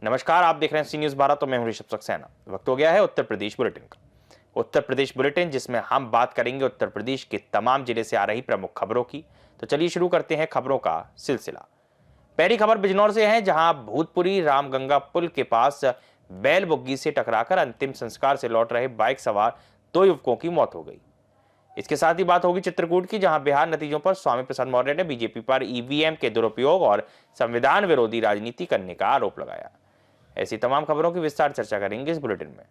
नमस्कार, आप देख रहे हैं सी न्यूज 12। तो मैं हूं ऋषभ सक्सेना। वक्त हो गया है उत्तर प्रदेश बुलेटिन का। उत्तर प्रदेश बुलेटिन, जिसमें हम बात करेंगे उत्तर प्रदेश के तमाम जिले से आ रही प्रमुख खबरों की। तो चलिए शुरू करते हैं खबरों का सिलसिला। पहली खबर बिजनौर से है, जहां भूतपुरी रामगंगा पुल के पास बैल बुग्गी से टकराकर अंतिम संस्कार से लौट रहे बाइक सवार 2 युवकों की मौत हो गई। इसके साथ ही बात होगी चित्रकूट की, जहां बिहार नतीजों पर स्वामी प्रसाद मौर्य ने बीजेपी पर ईवीएम के दुरुपयोग और संविधान विरोधी राजनीति करने का आरोप लगाया। ऐसी तमाम खबरों की विस्तार चर्चा करेंगे इस बुलेटिन में।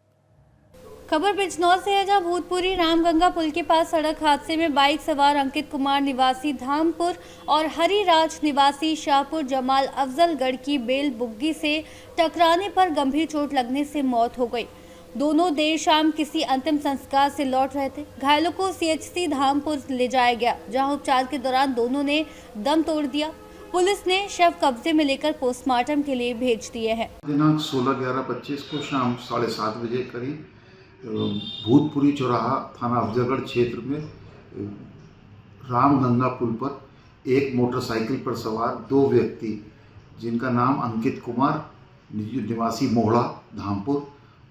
खबर बिजनौर से है, जहां भूतपुरी रामगंगा पुल के पास सड़क हादसे में बाइक सवार अंकित कुमार निवासी धामपुर और हरिराज निवासी शाहपुर जमाल अफजलगढ़ की बेल बुग्गी से टकराने पर गंभीर चोट लगने से मौत हो गई। दोनों देर शाम किसी अंतिम संस्कार से लौट रहे थे। घायलों को सीएचसी धामपुर ले जाया गया, जहां उपचार के दौरान दोनों ने दम तोड़ दिया। पुलिस ने शव कब्जे में लेकर पोस्टमार्टम के लिए भेज दिए हैं। दिनांक 16/11/25 को शाम 7:30 बजे करीब भूतपुरी चौराहा थाना अफजलगढ़ क्षेत्र में रामगंगा पुल पर एक मोटरसाइकिल पर सवार 2 व्यक्ति, जिनका नाम अंकित कुमार निवासी मोहड़ा धामपुर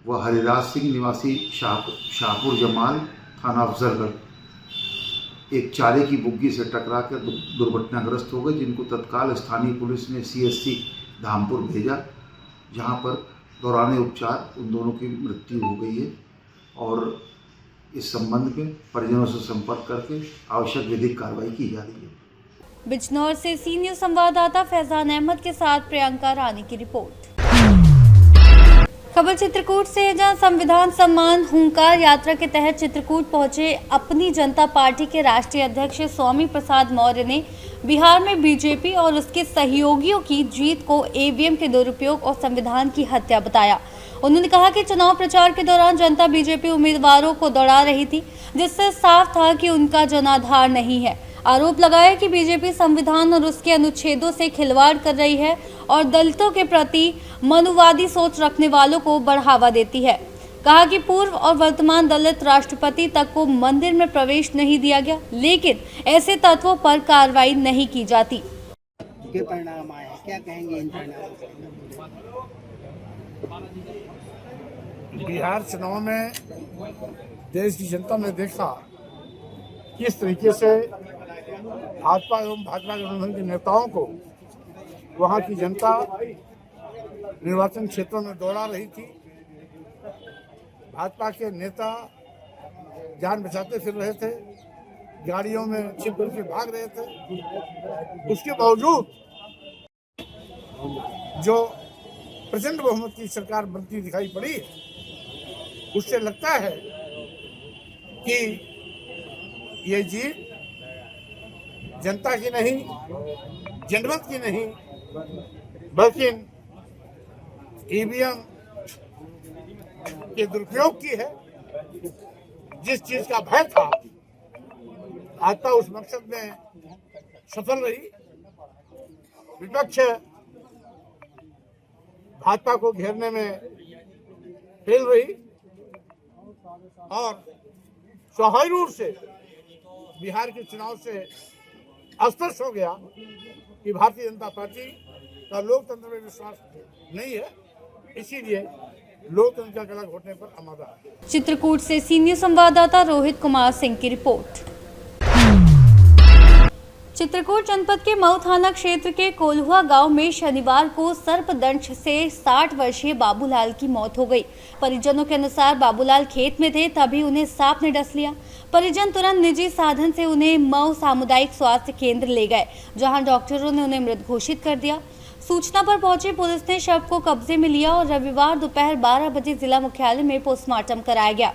व हरिराज सिंह निवासी शाहपुर जमाल थाना अफजलगढ़, एक चारे की बुग्गी से टकरा कर दुर्घटनाग्रस्त हो गए, जिनको तत्काल स्थानीय पुलिस ने सीएचसी धामपुर भेजा, जहां पर दौरान उपचार उन दोनों की मृत्यु हो गई है और इस संबंध में परिजनों से संपर्क करके आवश्यक विधिक कार्रवाई की जा रही है। बिजनौर से सी न्यूज संवाददाता फैजान अहमद के साथ प्रियंका रानी की रिपोर्ट। खबर चित्रकूट से, जहां संविधान सम्मान हुंकार यात्रा के तहत चित्रकूट पहुंचे अपनी जनता पार्टी के राष्ट्रीय अध्यक्ष स्वामी प्रसाद मौर्य ने बिहार में बीजेपी और उसके सहयोगियों की जीत को ईवीएम के दुरुपयोग और संविधान की हत्या बताया। उन्होंने कहा कि चुनाव प्रचार के दौरान जनता बीजेपी उम्मीदवारों को दौड़ा रही थी, जिससे साफ था कि उनका जनाधार नहीं है। आरोप लगाया कि बीजेपी संविधान और उसके अनुच्छेदों से खिलवाड़ कर रही है और दलितों के प्रति मनुवादी सोच रखने वालों को बढ़ावा देती है। कहा कि पूर्व और वर्तमान दलित राष्ट्रपति तक को मंदिर में प्रवेश नहीं दिया गया, लेकिन ऐसे तत्वों पर कार्रवाई नहीं की जाती। क्या परिणाम आए, क्या कहेंगे इन परिणामों? बिहार चुनाव में देश की जनता ने देखा किस तरीके से भाजपा एवं भाजपा गठबंधन के नेताओं को वहां की जनता निर्वाचन क्षेत्रों में दौड़ा रही थी। भाजपा के नेता जान बचाते फिर रहे थे, गाड़ियों में छिप करके भाग रहे थे। उसके बावजूद जो प्रचंड बहुमत की सरकार बनती दिखाई पड़ी, उससे लगता है कि ये जीत जनता की नहीं, जनमत की नहीं, बल्कि ईवीएम के दुरुपयोग की है। जिस चीज का भय था, भाजपा उस मकसद में सफल रही। विपक्ष भाजपा को घेरने में फेल रही और स्वाभाविक रूप से बिहार के चुनाव से स्पष्ट हो गया कि भारतीय जनता पार्टी का लोकतंत्र में विश्वास नहीं है, इसीलिए लोकतंत्र का गला घोटने पर आमादा है। चित्रकूट से सीनियर संवाददाता रोहित कुमार सिंह की रिपोर्ट। चित्रकूट जनपद के मऊ थाना क्षेत्र के कोल्हुआ गांव में शनिवार को सर्पदंश से 60 वर्षीय बाबूलाल की मौत हो गई। परिजनों के अनुसार बाबूलाल खेत में थे, तभी उन्हें सांप ने डस लिया। परिजन तुरंत निजी साधन से उन्हें मऊ सामुदायिक स्वास्थ्य केंद्र ले गए, जहां डॉक्टरों ने उन्हें मृत घोषित कर दिया। सूचना पर पहुंची पुलिस ने शव को कब्जे में लिया और रविवार दोपहर 12 बजे जिला मुख्यालय में पोस्टमार्टम कराया गया।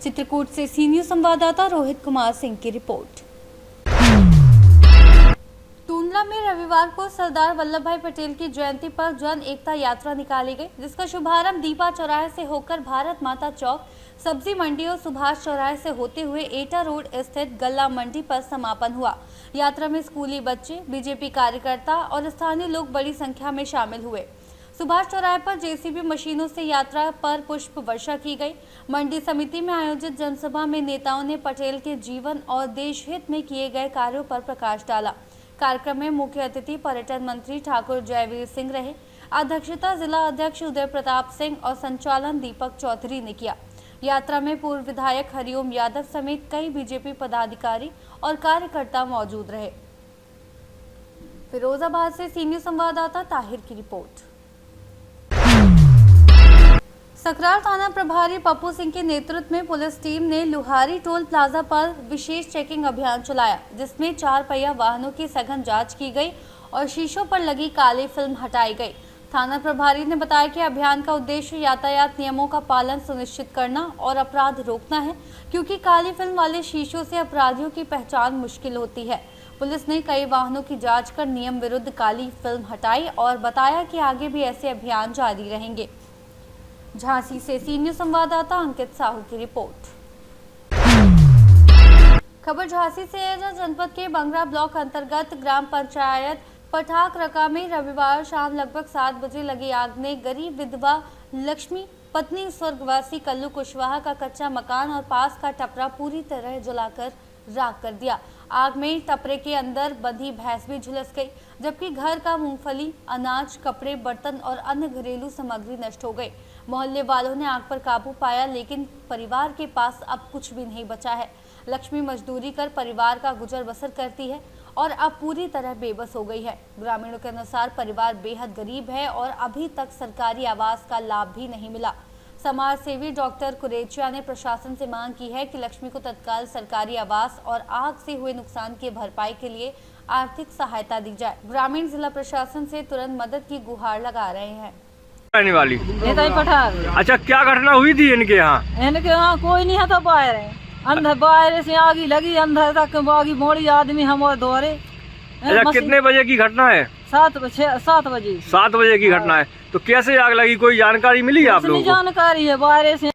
चित्रकूट से सीनियर संवाददाता रोहित कुमार सिंह की रिपोर्ट। टूंडला में रविवार को सरदार वल्लभ भाई पटेल की जयंती पर जन एकता यात्रा निकाली गई, जिसका शुभारंभ दीपा चौराहे से होकर भारत माता चौक, सब्जी मंडी और सुभाष चौराहे से होते हुए एटा रोड स्थित गल्ला मंडी पर समापन हुआ। यात्रा में स्कूली बच्चे, बीजेपी कार्यकर्ता और स्थानीय लोग बड़ी संख्या में शामिल हुए। सुभाष चौराहे पर जेसीबी मशीनों से यात्रा पर पुष्प वर्षा की गई। मंडी समिति में आयोजित जनसभा में नेताओं ने पटेल के जीवन और देश हित में किए गए कार्यों पर प्रकाश डाला। कार्यक्रम में मुख्य अतिथि पर्यटन मंत्री ठाकुर जयवीर सिंह रहे। अध्यक्षता जिला अध्यक्ष उदय प्रताप सिंह और संचालन दीपक चौधरी ने किया। यात्रा में पूर्व विधायक हरिओम यादव समेत कई बीजेपी पदाधिकारी और कार्यकर्ता मौजूद रहे। फिरोजाबाद से सीनियर संवाददाता ताहिर की रिपोर्ट। सकराल थाना प्रभारी पप्पू सिंह के नेतृत्व में पुलिस टीम ने लुहारी टोल प्लाजा पर विशेष चेकिंग अभियान चलाया, जिसमें 4 पहिया वाहनों की सघन जांच की गई और शीशों पर लगी काली फिल्म हटाई गई। थाना प्रभारी ने बताया कि अभियान का उद्देश्य यातायात नियमों का पालन सुनिश्चित करना और अपराध रोकना है, क्योंकि काली फिल्म वाले शीशों से अपराधियों की पहचान मुश्किल होती है। पुलिस ने कई वाहनों की जांच कर नियम विरुद्ध काली फिल्म हटाई और बताया कि आगे भी ऐसे अभियान जारी रहेंगे। झांसी से सीनियर संवाददाता अंकित साहू की रिपोर्ट। खबर झांसी से है, जहां जनपद के बंगरा ब्लॉक अंतर्गत ग्राम पंचायत पठाक रका में रविवार शाम लगभग 7 बजे लगी आग ने गरीब विधवा लक्ष्मी पत्नी स्वर्गवासी कल्लू कुशवाहा का कच्चा मकान और पास का टपरा पूरी तरह जलाकर राख कर दिया। आग में टपरे के अंदर बंधी भैंस भी झुलस गई, जबकि घर का मूंगफली, अनाज, कपड़े, बर्तन और अन्य घरेलू सामग्री नष्ट हो गई। मोहल्ले वालों ने आग पर काबू पाया, लेकिन परिवार के पास अब कुछ भी नहीं बचा है। लक्ष्मी मजदूरी कर परिवार का गुजर बसर करती है और अब पूरी तरह बेबस हो गई है। ग्रामीणों के अनुसार परिवार बेहद गरीब है और अभी तक सरकारी आवास का लाभ भी नहीं मिला। समाज सेवी डॉक्टर कुरेचिया ने प्रशासन से मांग की है कि लक्ष्मी को तत्काल सरकारी आवास और आग से हुए नुकसान की भरपाई के लिए आर्थिक सहायता दी जाए। ग्रामीण जिला प्रशासन से तुरंत मदद की गुहार लगा रहे हैं। रहने वाली पठार। अच्छा, क्या घटना हुई थी इनके यहाँ? इनके यहाँ कोई नहीं था, बाहर है अंदर, बाहर से आगी लगी, अंदर तक आगी मोड़ी, आदमी हम और दौड़े। अच्छा, कितने बजे की घटना है? 7 बजे। 7 बजे की घटना है। तो कैसे आग लगी, कोई जानकारी मिली आप लोगों को? जानकारी है बाहर से।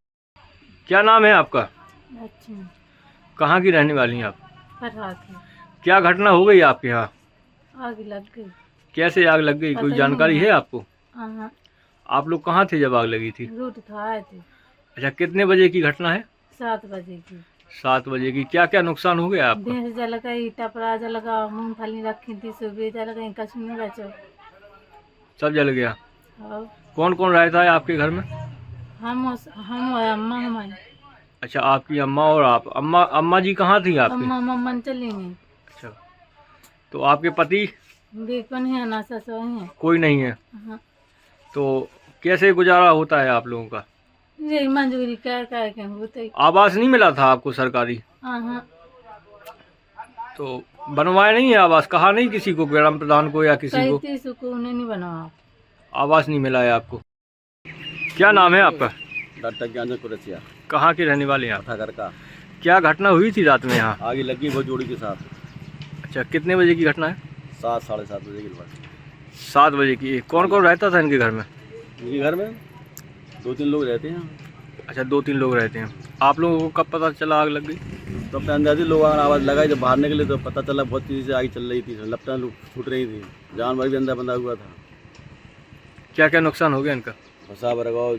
क्या नाम है आपका? अच्छा। कहाँ की रहने वाली हैं आप? पठार की। क्या घटना हो गई आपके यहाँ? आग लग गई। कैसे आग लग गई, कोई जानकारी है आपको? हाँ। आप लोग कहाँ थे जब आग लगी थी? रोटी खाए थे। अच्छा, कितने बजे की घटना है? 7 बजे की। 7 बजे की। क्या क्या नुकसान हो गया आपका? भैंस जल गई, टपरा जल गया, मूंगफली रखी थी, सुबह जल गई, कछ नहीं बचो, सब जल गया। और कौन कौन रहता है आपके घर में? हम और अम्मा हमारी। अच्छा, आपकी अम्मा और आप। अम्मा जी कहाँ थी आपकी? अम्मा मम्मा चली गई। अच्छा, तो आपके पति? देखन है ना, ससुर है, कोई नहीं है। हाँ। तो कैसे गुजारा होता है आप लोगों का? ये मंजूरी कर के होते। आवास नहीं मिला था आपको सरकारी? हाँ। तो बनवाया नहीं है आवास? कहा नहीं किसी को, ग्राम प्रधान को या किसी को? उन्हें नहीं बनवा, आवास नहीं मिला है आपको। क्या नाम है आपका? डॉक्टर ज्ञान कुरेचिया। कहाँ के रहने वाले हैं आप? घर का। क्या घटना हुई थी रात में यहाँ? आगे लगी वो जोड़ी के साथ। अच्छा, कितने बजे की घटना है? 7 साढ़े 7 बजे के बाद। 7 बजे की। कौन कौन रहता था इनके घर में? इनके घर में 2-3 लोग रहते हैं। अच्छा, 2-3 लोग रहते हैं। आप लोगों को कब पता चला आग लग गई? तो अपने अंदाजे लोग आवाज़ लगाई, जब बाहर निकले तो पता चला बहुत तेज़ी से आग चल रही थी, लपटें छूट रही थी, जानवर भी अंदर बंधा हुआ था। क्या क्या नुकसान हो गया इनका? फंसा बरगाओ,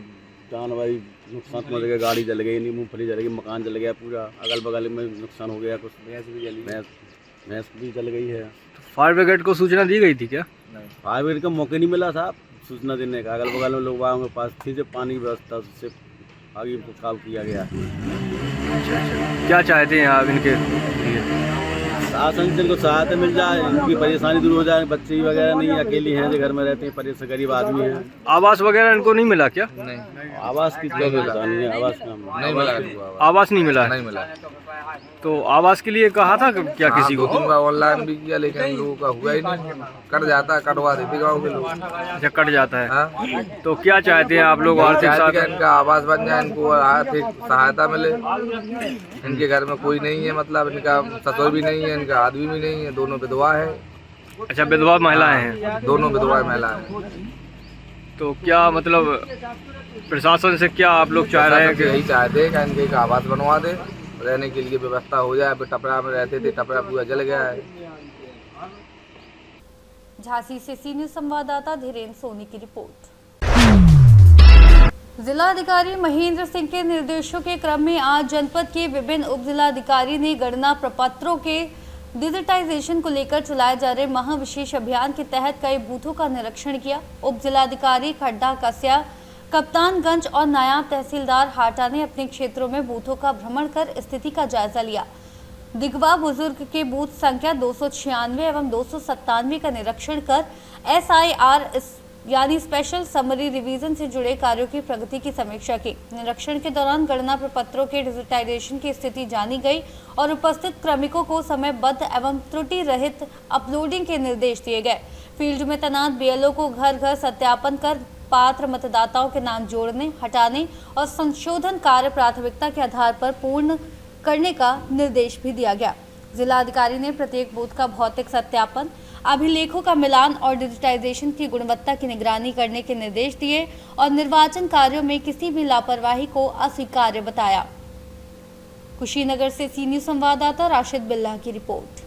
जानवर नुकसान समझ गया, गाड़ी जल गई, मूंगफली जल गई, मकान जल गया पूरा, अगल बगल में नुकसान हो गया, कुछ भैंस भी जली, भैंस भी जल गई है। फायर ब्रिगेड को सूचना दी गई थी क्या? फायर ब्रिगेड का मौका नहीं मिला था सूचना देने का। अगल बगल में लोग वहाँ के पास थी, जब पानी की व्यवस्था उससे आगे काबू किया गया। अच्छा, क्या चाहते हैं आप इनके लिए? शासन से इनको सहायता मिल जाए, इनकी परेशानी दूर हो जाए। बच्चे वगैरह नहीं, अकेली हैं जो घर में रहते हैं, परेशान गरीब आदमी हैं। आवास वगैरह इनको नहीं मिला क्या? नहीं, आवास की क्या परेशानी है? आवास का नहीं मिला। आवास नहीं मिला? नहीं मिला। तो आवास के लिए कहा था क्या किसी को? ऑनलाइन भी किया, लेकिन लोगों का हुआ ही नहीं। कट जाता है, कटवा देते गाँव के लोग। अच्छा, कट जाता है। हाँ? तो क्या चाहते हैं आप लोग? आर्थिक सहायता? इनका आवास बन जाए, इनको आर्थिक सहायता मिले। इनके घर में कोई नहीं है, मतलब इनका ससुर भी नहीं है, इनका आदमी भी नहीं है, दोनों विधवा है। अच्छा, विधवा महिलाएं हैं? दोनों विधवा महिलाएं। तो क्या मतलब प्रशासन से क्या आप लोग चाह रहे हैं? कि यही चाहते हैं कि इनके आवास बनवा दे, रहने के लिए व्यवस्था हो जाए। टपरा में रहते थे, टपरा पूरा जल गया है। झांसी से सीनियर संवाददाता धीरेन्द्र सोनी की रिपोर्ट। जिलाधिकारी महेंद्र सिंह के निर्देशों के क्रम में आज जनपद के विभिन्न उप जिलाधिकारी ने गणना प्रपत्रों के डिजिटाइजेशन को लेकर चलाए जा रहे महाविशेष अभियान के तहत कई बूथों का निरीक्षण किया। उप जिलाधिकारी खड्डा कस्या, कप्तानगंज और नायब तहसीलदार हाटा ने अपने क्षेत्रों में बूथों का भ्रमण कर स्थिति का जायजा लिया। दिगवा बुजुर्ग के बूथ संख्या 296 एवं 297 का निरीक्षण कर SIR यानी स्पेशल समरी रिवीजन से जुड़े कार्यों की प्रगति की समीक्षा की। निरीक्षण के दौरान गणना प्रपत्रों के डिजिटाइजेशन की स्थिति जानी गई और उपस्थित क्रमिकों को समयबद्ध एवं त्रुटि रहित अपलोडिंग के निर्देश दिए गए। फील्ड में तैनात BLO को घर घर सत्यापन कर पात्र मतदाताओं के नाम जोड़ने, हटाने और संशोधन कार्य प्राथमिकता के आधार पर पूर्ण करने का निर्देश भी दिया गया। जिलाधिकारी ने प्रत्येक बूथ का भौतिक सत्यापन, अभिलेखों का मिलान और डिजिटाइजेशन की गुणवत्ता की निगरानी करने के निर्देश दिए और निर्वाचन कार्यों में किसी भी लापरवाही को अस्वीकार्य बताया। कुशीनगर से सी न्यूज़ संवाददाता राशिद बिल्ला की रिपोर्ट।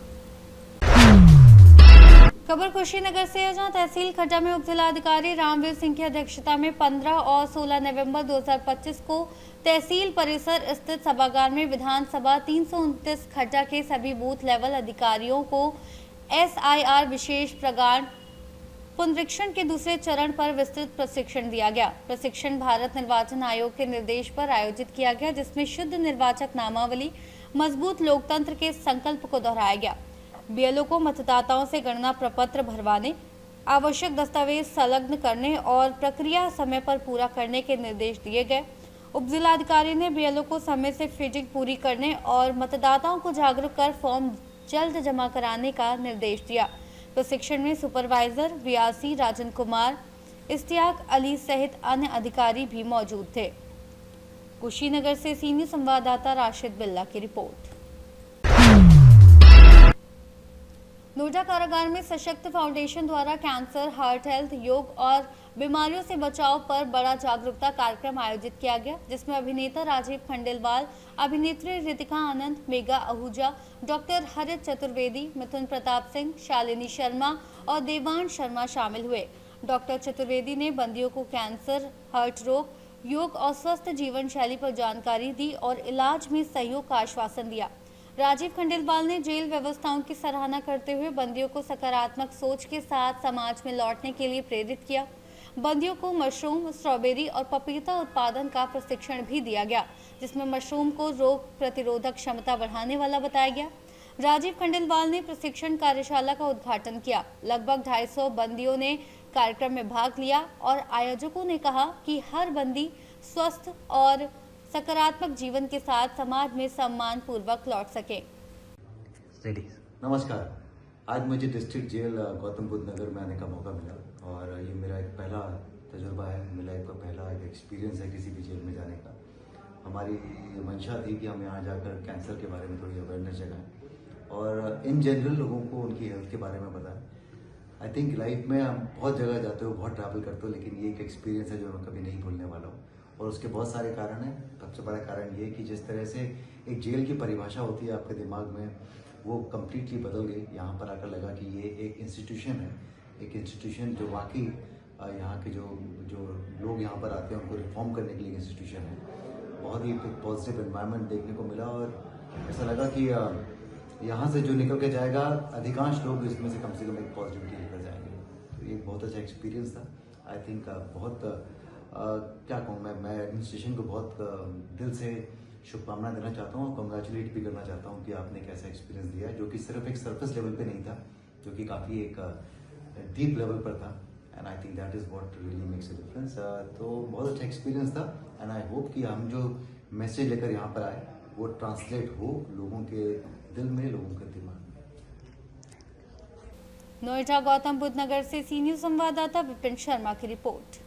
खबर कुशीनगर से है, जहां तहसील खड्डा में उप जिलाधिकारी रामवीर सिंह की अध्यक्षता में 15 और 16 नवंबर 2025 को तहसील परिसर स्थित सभागार में विधानसभा 329 खड्डा के सभी बूथ लेवल अधिकारियों को SIR विशेष प्रगाढ़ पुनरीक्षण के दूसरे चरण पर विस्तृत प्रशिक्षण दिया गया। प्रशिक्षण भारत निर्वाचन आयोग के निर्देश पर आयोजित किया गया, जिसमें शुद्ध निर्वाचक नामावली, मजबूत लोकतंत्र के संकल्प को दोहराया गया। BLO को मतदाताओं से गणना प्रपत्र भरवाने, आवश्यक दस्तावेज संलग्न करने और प्रक्रिया समय पर पूरा करने के निर्देश दिए गए। उप जिलाधिकारी ने BLO को समय से फीडिंग पूरी करने और मतदाताओं को जागरूक कर फॉर्म जल्द जमा कराने का निर्देश दिया। प्रशिक्षण में सुपरवाइजर VRC राजन कुमार, इश्तियाक अली सहित अन्य अधिकारी भी मौजूद थे। कुशीनगर से सी न्यूज़ संवाददाता राशिद बिल्ला की रिपोर्ट। नोएडा कारागार में सशक्त फाउंडेशन द्वारा कैंसर, हार्ट हेल्थ, योग और बीमारियों से बचाव पर बड़ा जागरूकता कार्यक्रम आयोजित किया गया, जिसमें अभिनेता राजीव खंडेलवाल, अभिनेत्री रितिका आनंद, मेगा आहूजा, डॉक्टर हरित चतुर्वेदी, मिथुन प्रताप सिंह, शालिनी शर्मा और देवांश शर्मा शामिल हुए। डॉक्टर चतुर्वेदी ने बंदियों को कैंसर, हार्ट रोग, योग और स्वस्थ जीवन शैली पर जानकारी दी और इलाज में सहयोग का आश्वासन दिया। राजीव खंडेलवाल ने जेल व्यवस्थाओं की सराहना करते हुए बंदियों को सकारात्मक सोच के साथ समाज में लौटने के लिए प्रेरित किया। बंदियों को मशरूम, स्ट्रॉबेरी और पपीता उत्पादन का प्रशिक्षण भी दिया गया, जिसमें मशरूम को रोग प्रतिरोधक क्षमता बढ़ाने वाला बताया गया। राजीव खंडेलवाल ने प्रशिक्षण कार्यशाला का उद्घाटन किया। लगभग 250 बंदियों ने कार्यक्रम में भाग लिया और आयोजकों ने कहा कि हर बंदी स्वस्थ और सकारात्मक जीवन के साथ समाज में सम्मान पूर्वक लौट सके। नमस्कार, आज मुझे डिस्ट्रिक्ट जेल गौतम बुद्ध नगर में आने का मौका मिला और ये मेरा एक पहला तजुर्बा है, मेरा एक पहला एक्सपीरियंस है किसी भी जेल में जाने का। हमारी मंशा थी कि हम यहाँ जाकर कैंसर के बारे में थोड़ी अवेयरनेस जगाएं और इन जनरल लोगों को उनकी हेल्थ के बारे में बताएं। आई थिंक लाइफ में हम बहुत जगह जाते हो, बहुत ट्रैवल करते हो, लेकिन ये एक एक्सपीरियंस है जो मैं कभी नहीं भूलने वाला हूँ। और उसके बहुत सारे कारण हैं। सबसे बड़ा कारण ये कि जिस तरह से एक जेल की परिभाषा होती है आपके दिमाग में, वो कम्प्लीटली बदल गई। यहाँ पर आकर लगा कि ये एक इंस्टीट्यूशन है, एक इंस्टीट्यूशन जो वाकई यहाँ के जो लोग यहाँ पर आते हैं उनको रिफॉर्म करने के लिए इंस्टीट्यूशन है। बहुत ही पॉजिटिव एनवायरनमेंट देखने को मिला और ऐसा लगा कि यहाँ से जो निकल के जाएगा, अधिकांश लोग इसमें से कम एक पॉजिटिविटी लेकर जाएंगे। तो ये बहुत अच्छा एक्सपीरियंस था। आई थिंक बहुत क्या कहूँ मैं एडमिनिस्ट्रेशन को बहुत दिल से शुभकामनाएं देना चाहता हूँ और कॉन्ग्रेचुलेट भी करना चाहता हूँ कि आपने एक ऐसा एक्सपीरियंस दिया है जो कि सिर्फ एक सरफेस लेवल पे नहीं था, जो कि काफ़ी एक डीप लेवल पर था। And I think that is what really makes a difference. तो बहुत अच्छा एक्सपीरियंस था एंड आई होप कि हम जो मैसेज लेकर यहाँ पर आए वो ट्रांसलेट हो लोगों के दिल में, लोगों के दिमाग में। नोएडा गौतम बुद्ध नगर से सी न्यूज़ संवाददाता विपिन शर्मा की रिपोर्ट।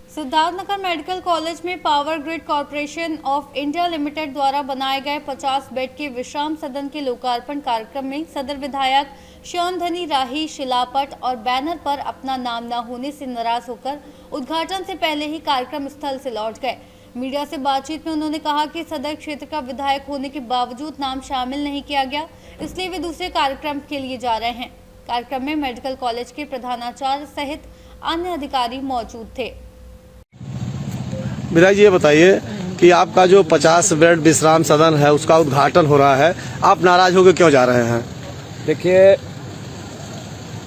सिद्धार्थनगर मेडिकल कॉलेज में power grid corporation of India limited द्वारा बनाए गए 50 बेड के विश्राम सदन के लोकार्पण कार्यक्रम में सदर विधायक श्यामधनी राही शिलापट और बैनर पर अपना नाम न होने से नाराज होकर उद्घाटन से पहले ही कार्यक्रम स्थल से लौट गए। मीडिया से बातचीत में उन्होंने कहा कि सदर क्षेत्र का विधायक होने के बावजूद नाम शामिल नहीं किया गया, इसलिए वे दूसरे कार्यक्रम के लिए जा रहे हैं। कार्यक्रम में मेडिकल कॉलेज के प्रधानाचार्य सहित अन्य अधिकारी मौजूद थे। विधायक जी ये बताइए कि आपका जो 50 बेड विश्राम सदन है उसका उद्घाटन हो रहा है, आप नाराज होकर क्यों जा रहे हैं? देखिए,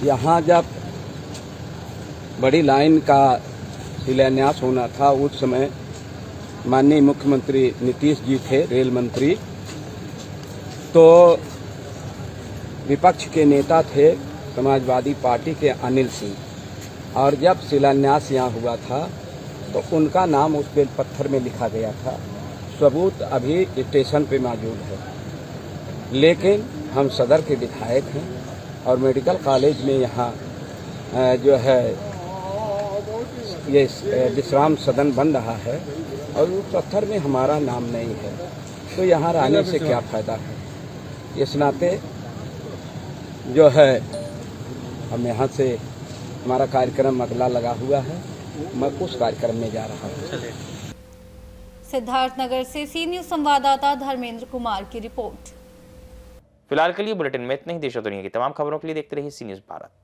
यहाँ जब बड़ी लाइन का शिलान्यास होना था उस समय माननीय मुख्यमंत्री नीतीश जी थे, रेल मंत्री, तो विपक्ष के नेता थे समाजवादी पार्टी के अनिल सिंह, और जब शिलान्यास यहाँ हुआ था तो उनका नाम उस बेल पत्थर में लिखा गया था। सबूत अभी स्टेशन पे मौजूद है। लेकिन हम सदर के विधायक हैं और मेडिकल कॉलेज में यहाँ जो है ये विश्राम सदन बन रहा है और उस पत्थर में हमारा नाम नहीं है, तो यहाँ रहने से क्या फ़ायदा है। इस नाते जो है हम यहाँ से हमारा कार्यक्रम अगला लगा हुआ है, मैं उस कार्यक्रम में जा रहा हूँ। सिद्धार्थनगर से सी न्यूज़ संवाददाता धर्मेंद्र कुमार की रिपोर्ट। फिलहाल के लिए बुलेटिन में इतना ही। देश और दुनिया की तमाम खबरों के लिए देखते रहिए सी न्यूज़ भारत।